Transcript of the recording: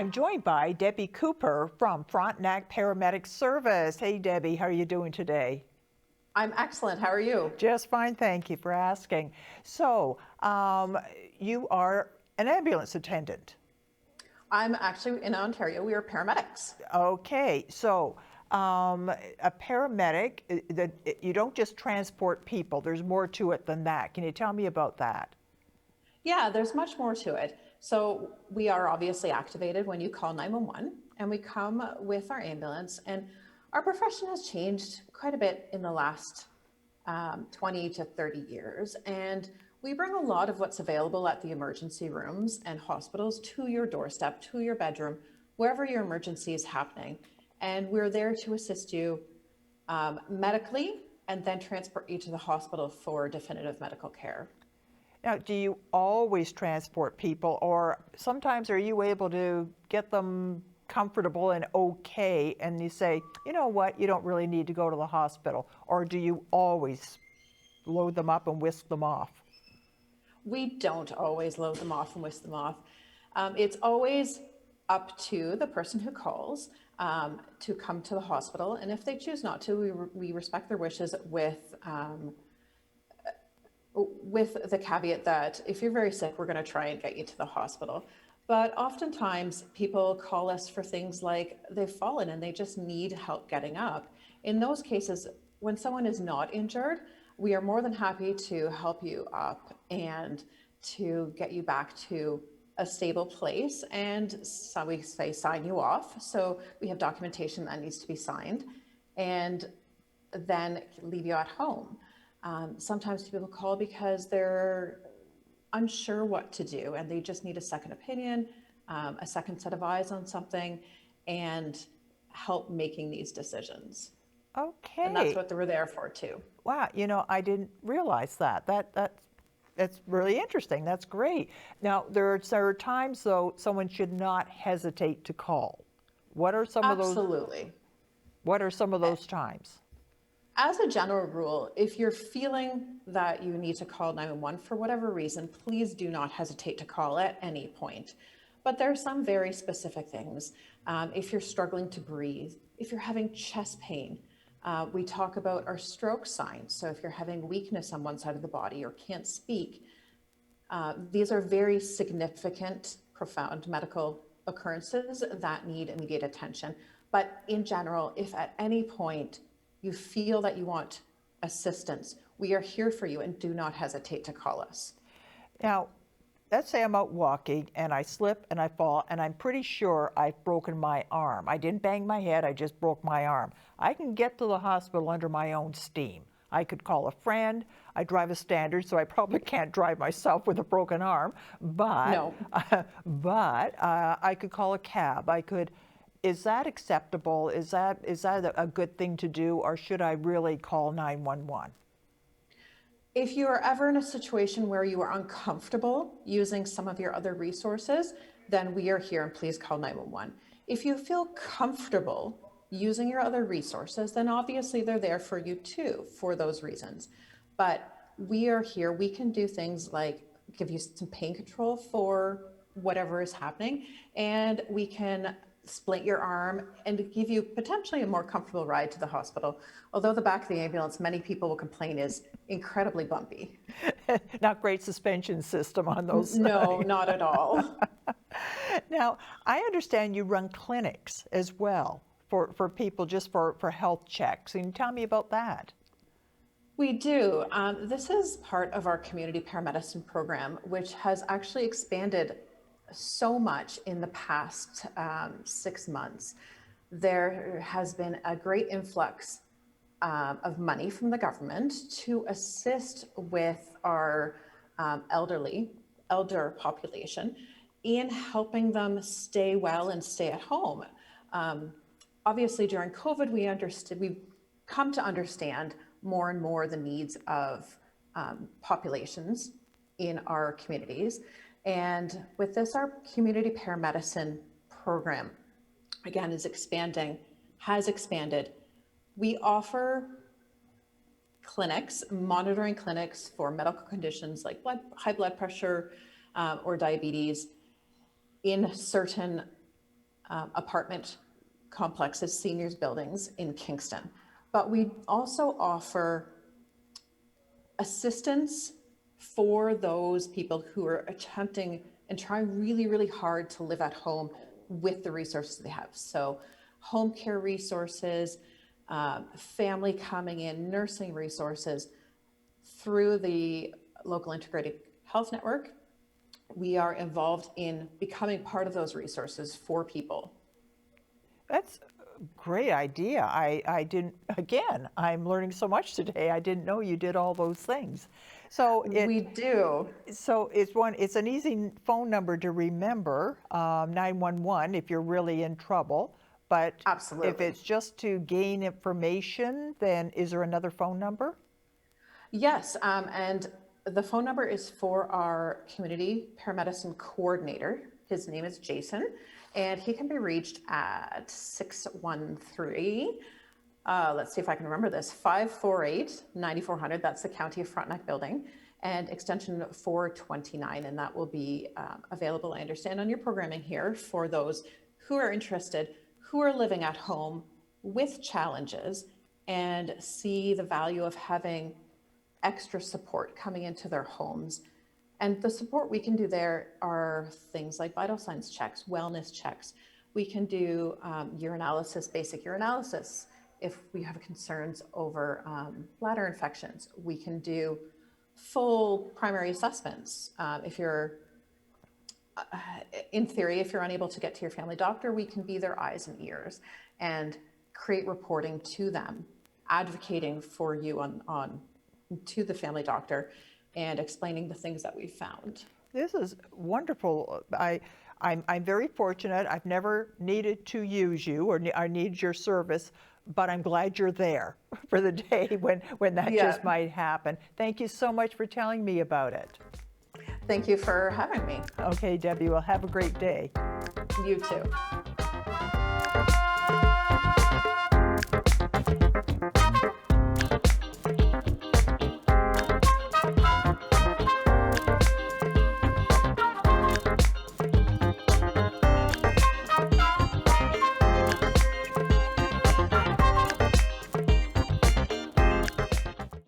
I'm joined by Debbie Cooper from Frontenac Paramedic Service. Hey, Debbie, how are you doing today? I'm excellent. How are you? Just fine, thank you for asking. So, you are an ambulance attendant. I'm actually in Ontario. We are paramedics. Okay, so a paramedic, you don't just transport people, there's more to it than that. Can you tell me about that? Yeah, there's much more to it. So we are obviously activated when you call 911, and we come with our ambulance. And our profession has changed quite a bit in the last 20 to 30 years. And we bring a lot of what's available at the emergency rooms and hospitals to your doorstep, to your bedroom, wherever your emergency is happening. And we're there to assist you medically and then transport you to the hospital for definitive medical care. Now, do you always transport people, or sometimes are you able to get them comfortable and okay, and you say, you know what, you don't really need to go to the hospital, or do you always load them up and whisk them off? We don't always load them off and whisk them off. It's always up to the person who calls to come to the hospital, and if they choose not to, we respect their wishes with the caveat that if you're very sick, we're going to try and get you to the hospital. But oftentimes people call us for things like they've fallen and they just need help getting up. In those cases, when someone is not injured, we are more than happy to help you up and to get you back to a stable place. And so we say sign you off. So we have documentation that needs to be signed and then leave you at home. Sometimes people call because they're unsure what to do and they just need a second opinion, a second set of eyes on something, and help making these decisions. Okay. And that's what we're there for too. Wow, you know, I didn't realize that. That's really interesting. That's great. Now, there are times, though, someone should not hesitate to call. What are some of those? Absolutely. What are some of those times? As a general rule, if you're feeling that you need to call 911 for whatever reason, please do not hesitate to call at any point. But there are some very specific things. If you're struggling to breathe, if you're having chest pain, we talk about our stroke signs. So if you're having weakness on one side of the body or can't speak, these are very significant, profound medical occurrences that need immediate attention. But in general, if at any point you feel that you want assistance, we are here for you, and do not hesitate to call us. Now, let's say I'm out walking and I slip and I fall and I'm pretty sure I've broken my arm. I didn't bang my head, I just broke my arm. I can get to the hospital under my own steam. I could call a friend. I drive a Standard, so I probably can't drive myself with a broken arm, but, No. I could call a cab. Is that acceptable? Is that a good thing to do, or should I really call 911? If you are ever in a situation where you are uncomfortable using some of your other resources, then we are here and please call 911. If you feel comfortable using your other resources, then obviously they're there for you too, for those reasons. But we are here. We can do things like give you some pain control for whatever is happening, and we can splint your arm and give you potentially a more comfortable ride to the hospital. Although the back of the ambulance, many people will complain, is incredibly bumpy. Not great suspension system on those. No, not at all. Now, I understand you run clinics as well for people, just for health checks. Can you tell me about that? We do. This is part of our community paramedicine program, which has actually expanded so much in the past 6 months. There has been a great influx of money from the government to assist with our elder population in helping them stay well and stay at home. Obviously, during COVID, we've come to understand more and more the needs of populations in our communities. And with this, our community paramedicine program, again, has expanded. We offer clinics, monitoring clinics for medical conditions like high blood pressure or diabetes in certain apartment complexes, seniors buildings in Kingston. But we also offer assistance for those people who are attempting and trying really, really hard to live at home with the resources they have. So home care resources, family coming in, nursing resources through the local integrated health network. We are involved in becoming part of those resources for people. That's a great idea. I didn't, again, I'm learning so much today. I didn't know you did all those things. So We do. it's an easy phone number to remember, 911 if you're really in trouble. But if Absolutely. it's just to gain information, then is there another phone number? Yes, and the phone number is for our community paramedicine coordinator. His name is Jason, and he can be reached at 613, let's see if I can remember this, 548-9400. That's the County of Frontenac building, and extension 429, and that will be available, I understand, on your programming here for those who are interested, who are living at home with challenges and see the value of having extra support coming into their homes. And the support we can do there are things like vital signs checks, wellness checks. We can do urinalysis, basic urinalysis. If we have concerns over bladder infections, we can do full primary assessments. If you're, in theory, if you're unable to get to your family doctor, we can be their eyes and ears and create reporting to them, advocating for you on to the family doctor and explaining the things that we found. This is wonderful. I'm very fortunate. I've never needed to use you or I need your service, but I'm glad you're there for the day when that just might happen. Thank you so much for telling me about it. Thank you for having me. Okay, Debbie, well, have a great day. You too.